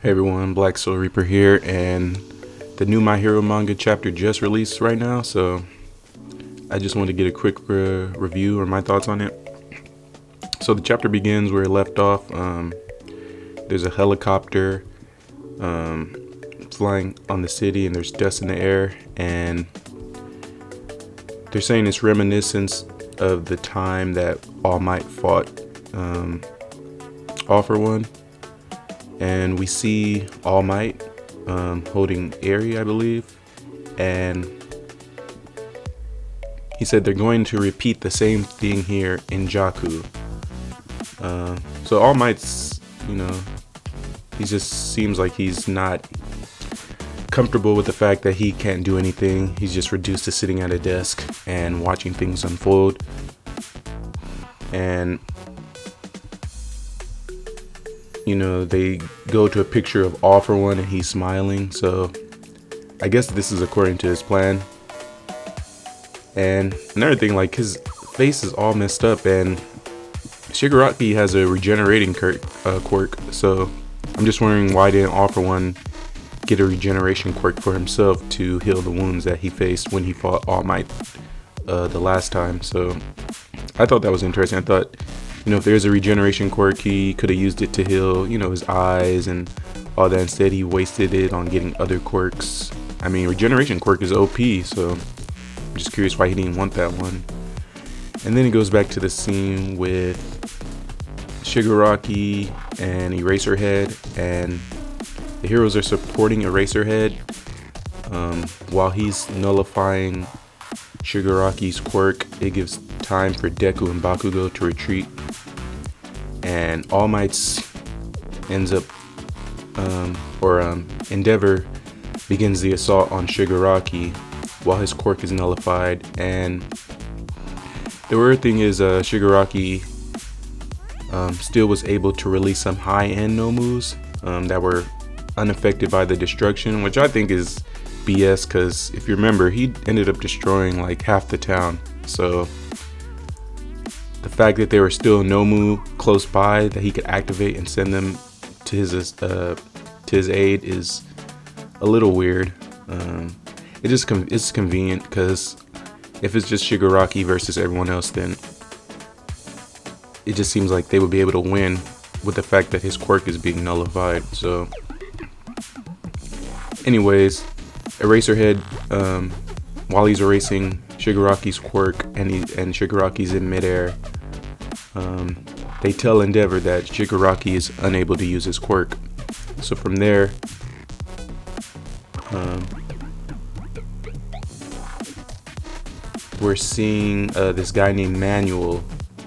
Hey everyone, Black Soul Reaper here, and the new My Hero manga chapter just released right now, so I just wanted to get a quick review or my thoughts on it. So the chapter begins where it left off. There's a helicopter flying on the city, and there's dust in the air, and they're saying it's reminiscent of the time that All Might fought All For One. And we see All Might holding Eri, I believe, and he said they're going to repeat the same thing here in Jakku. So All Might's, he just seems like he's not comfortable with the fact that he can't do anything. He's just reduced to sitting at a desk and watching things unfold. And they go to a picture of All For One and he's smiling, so I guess this is according to his plan. And another thing, like, his face is all messed up, and Shigaraki has a regenerating quirk, so I'm just wondering, why didn't All For One get a regeneration quirk for himself to heal the wounds that he faced when he fought All Might the last time? So I thought that was interesting. I thought, if there's a regeneration quirk, he could have used it to heal, his eyes and all that. Instead, he wasted it on getting other quirks. I mean, regeneration quirk is OP, so I'm just curious why he didn't want that one. And then it goes back to the scene with Shigaraki and Eraserhead, and the heroes are supporting Eraserhead while he's nullifying Shigaraki's quirk. It gives time for Deku and Bakugo to retreat, and All Might's ends up Endeavor begins the assault on Shigaraki while his quirk is nullified. And the weird thing is, Shigaraki still was able to release some high-end Nomus that were unaffected by the destruction, which I think is BS, because if you remember, he ended up destroying like half the town. So the fact that there were still Nomu close by that he could activate and send them to his aid is a little weird. It's convenient, because if it's just Shigaraki versus everyone else, then it just seems like they would be able to win with the fact that his quirk is being nullified. So anyways, Eraserhead, while he's erasing Shigaraki's quirk and Shigaraki's in midair, they tell Endeavor that Shigaraki is unable to use his quirk. So from there, we're seeing this guy named Manuel.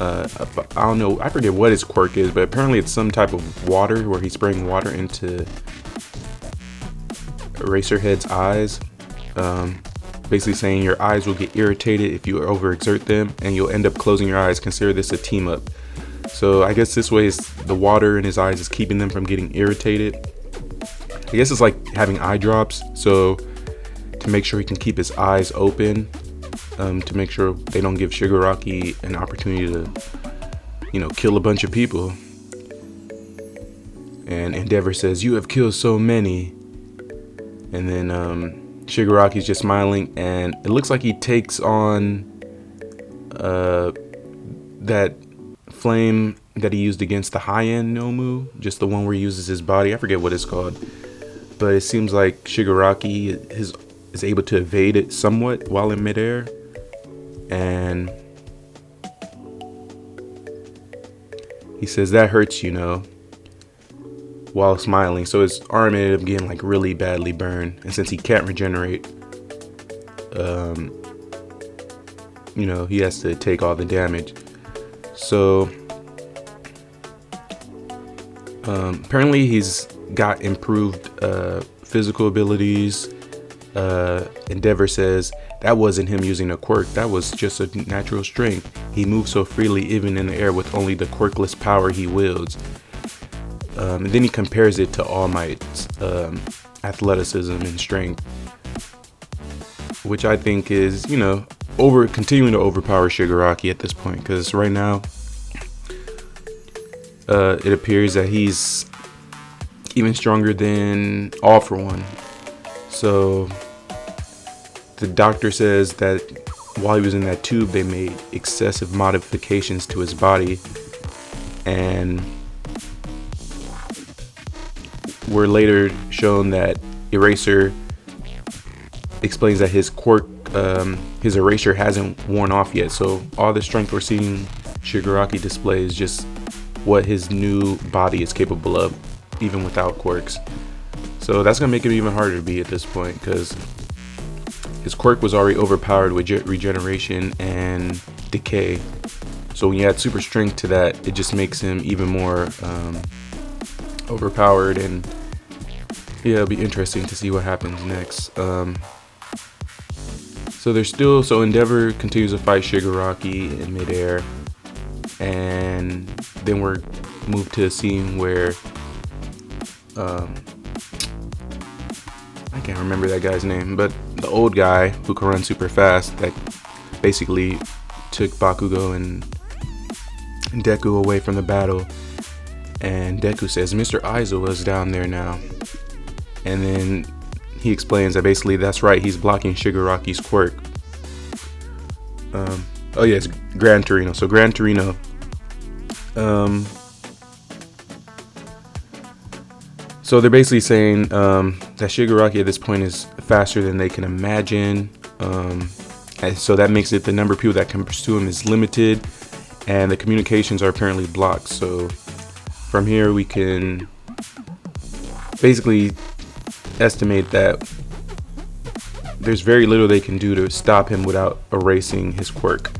I don't know, I forget what his quirk is, but apparently it's some type of water where he's spraying water into Eraserhead's eyes, basically saying your eyes will get irritated if you overexert them, and you'll end up closing your eyes. Consider this a team up. So I guess this way is the water in his eyes is keeping them from getting irritated. I guess it's like having eye drops, so to make sure he can keep his eyes open, to make sure they don't give Shigaraki an opportunity to kill a bunch of people. And Endeavor says, "You have killed so many." And then Shigaraki's just smiling, and it looks like he takes on that flame that he used against the high-end Nomu, just the one where he uses his body. I forget what it's called, but it seems like Shigaraki is able to evade it somewhat while in midair, and he says that hurts, while smiling. So his arm ended up getting like really badly burned, and since he can't regenerate, he has to take all the damage. So apparently he's got improved physical abilities. Endeavor says that wasn't him using a quirk, that was just a natural strength. He moves so freely even in the air with only the quirkless power he wields. And then he compares it to All Might's athleticism and strength, which I think is, continuing to overpower Shigaraki at this point, because right now it appears that he's even stronger than All For One. So the doctor says that while he was in that tube, they made excessive modifications to his body, and we're later shown that Eraser explains that his quirk, his erasure hasn't worn off yet. So all the strength we're seeing Shigaraki display is just what his new body is capable of, even without quirks. So that's gonna make it even harder to beat at this point, because his quirk was already overpowered with regeneration and decay. So when you add super strength to that, it just makes him even more overpowered. And yeah, it'll be interesting to see what happens next. So Endeavor continues to fight Shigaraki in midair, and then we're moved to a scene where I can't remember that guy's name, but the old guy who can run super fast, that basically took Bakugo and Deku away from the battle. And Deku says Mr. Aizawa's down there now. And then he explains that basically that's right, he's blocking Shigaraki's quirk. Oh yeah, it's Gran Torino. So Gran Torino, so they're basically saying that Shigaraki at this point is faster than they can imagine. And so that makes it the number of people that can pursue him is limited, and the communications are apparently blocked. So from here we can basically estimate that there's very little they can do to stop him without erasing his quirk.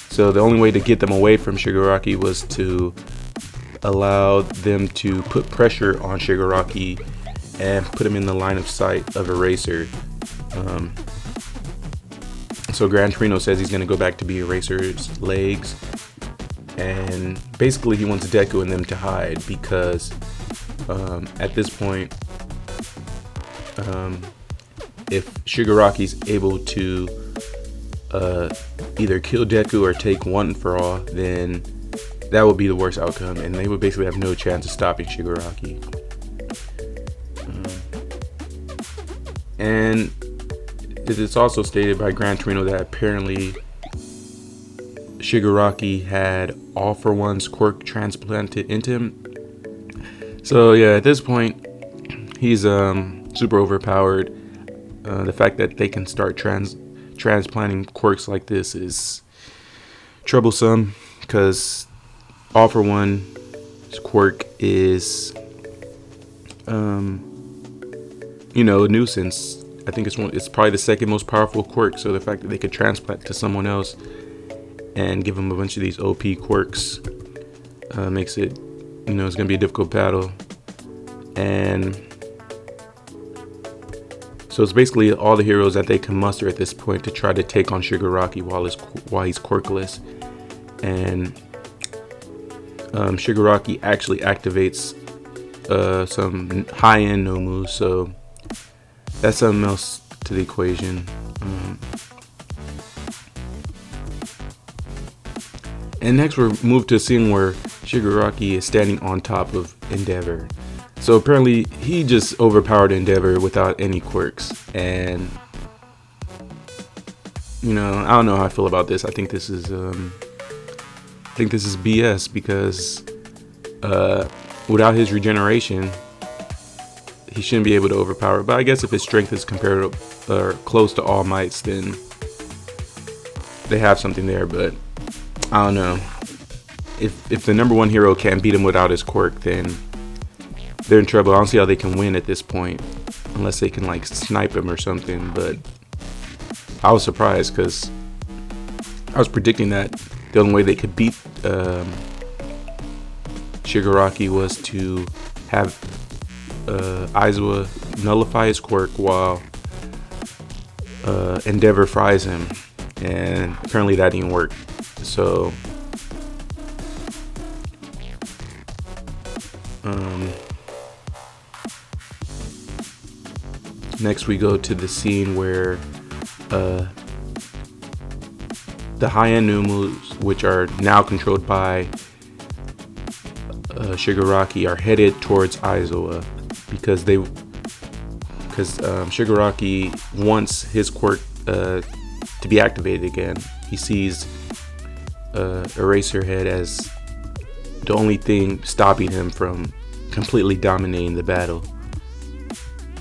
So the only way to get them away from Shigaraki was to allow them to put pressure on Shigaraki and put him in the line of sight of Eraser. So Gran Torino says he's going to go back to be Eraser's legs, and basically he wants Deku and them to hide, because at this point, if Shigaraki's able to either kill Deku or take One for All, then that would be the worst outcome, and they would basically have no chance of stopping Shigaraki. And it's also stated by Gran Torino that apparently Shigaraki had All For One's quirk transplanted into him. So yeah, at this point, he's super overpowered. The fact that they can start transplanting quirks like this is troublesome, because All For One's quirk is a nuisance. I think it's probably the second most powerful quirk. So the fact that they could transplant to someone else and give them a bunch of these OP quirks makes it, it's gonna be a difficult battle. And so it's basically all the heroes that they can muster at this point to try to take on Shigaraki while he's quirkless. And Shigaraki actually activates some high-end Nomu, so that's something else to the equation. And next we're moved to a scene where Shigaraki is standing on top of Endeavor. So apparently he just overpowered Endeavor without any quirks, and I don't know how I feel about this. I think this is BS, because without his regeneration, he shouldn't be able to overpower. But I guess if his strength is compared to, or close to All Might's, then they have something there. But I don't know. If the number one hero can't beat him without his quirk, then they're in trouble. I don't see how they can win at this point, unless they can like snipe him or something. But I was surprised, because I was predicting that the only way they could beat Shigaraki was to have Aizawa nullify his quirk while Endeavor fries him, and apparently that didn't work. So next we go to the scene where the high-end Numus, which are now controlled by Shigaraki are headed towards Aizawa because Shigaraki wants his quirk to be activated again. He sees Eraserhead as the only thing stopping him from completely dominating the battle.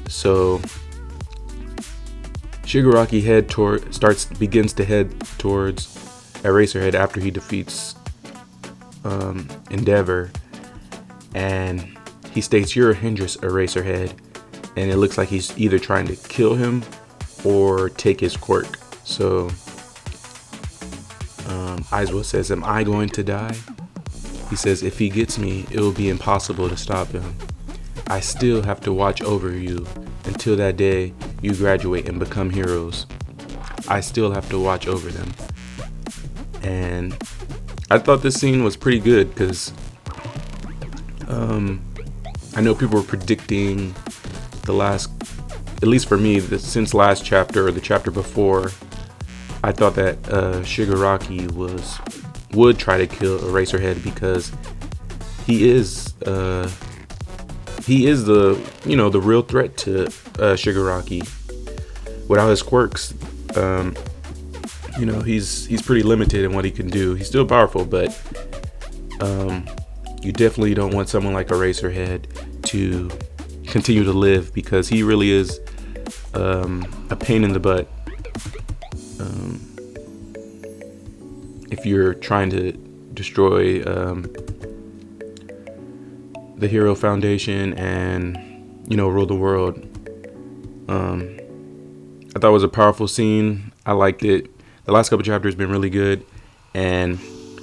So Shigaraki begins to head towards Eraserhead after he defeats Endeavor, and he states, "You're a hindrance, Eraserhead," and it looks like he's either trying to kill him or take his quirk. So Aizawa says, "Am I going to die?" He says, "If he gets me, it will be impossible to stop him. I still have to watch over you until that day you graduate and become heroes. I still have to watch over them." And I thought this scene was pretty good because I know people were predicting at least for me, since last chapter or the chapter before, I thought that Shigaraki would try to kill Eraserhead because he is the the real threat to Shigaraki. Without his quirks, he's pretty limited in what he can do. He's still powerful, but you definitely don't want someone like Eraserhead to continue to live because he really is a pain in the butt. If you're trying to destroy the Hero Foundation and rule the world. I thought it was a powerful scene. I liked it. The last couple chapters been really good, and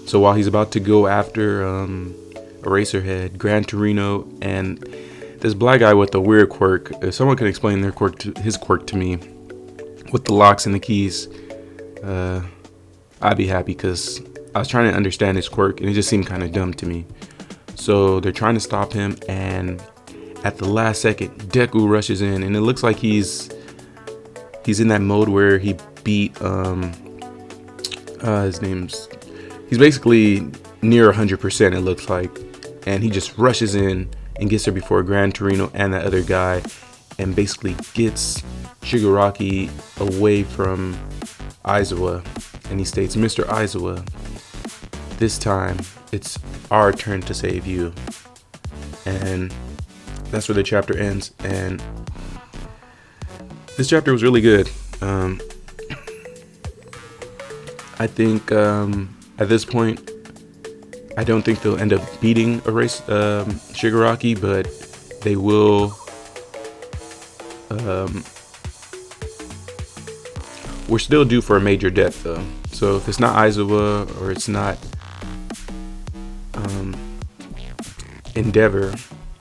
so while he's about to go after Eraserhead, Gran Torino, and this black guy with the weird quirk, if someone can explain his quirk to me with the locks and the keys, I'd be happy because I was trying to understand his quirk and it just seemed kind of dumb to me. So they're trying to stop him, and at the last second, Deku rushes in, and it looks like he's in that mode where he beat he's basically near 100%, it looks like, and he just rushes in and gets there before Gran Torino and that other guy, and basically gets Shigaraki away from Aizawa, and he states, "Mr. Aizawa, this time it's our turn to save you." And that's where the chapter ends, and this chapter was really good. I think at this point, I don't think they'll end up beating Shigaraki, but they will. We're still due for a major death, though. So if it's not Aizawa or it's not Endeavor,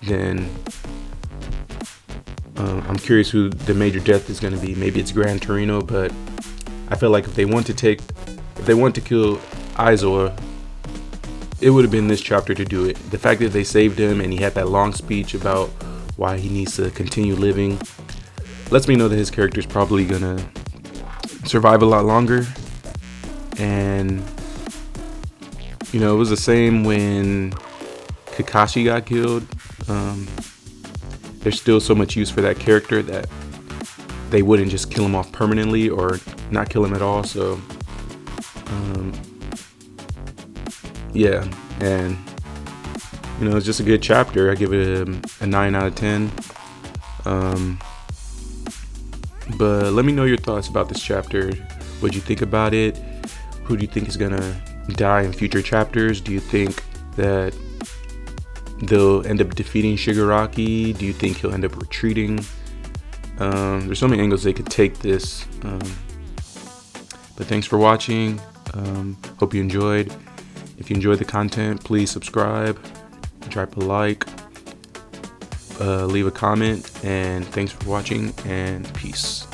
then I'm curious who the major death is going to be. Maybe it's Gran Torino, but I feel like if they want to kill Aizawa, it would have been this chapter to do it. The fact that they saved him and he had that long speech about why he needs to continue living lets me know that his character is probably gonna survive a lot longer. And it was the same when Kakashi got killed. There's still so much use for that character that they wouldn't just kill him off permanently or not kill him at all. So yeah, and it's just a good chapter. I give it a 9 out of 10. But let me know your thoughts about this chapter. What do you think about it? Who do you think is gonna die in future chapters? Do you think that they'll end up defeating Shigaraki? Do you think he'll end up retreating? There's so many angles they could take this. But thanks for watching. Hope you enjoyed. If you enjoyed the content, please subscribe, drop a like, leave a comment, and thanks for watching, and peace.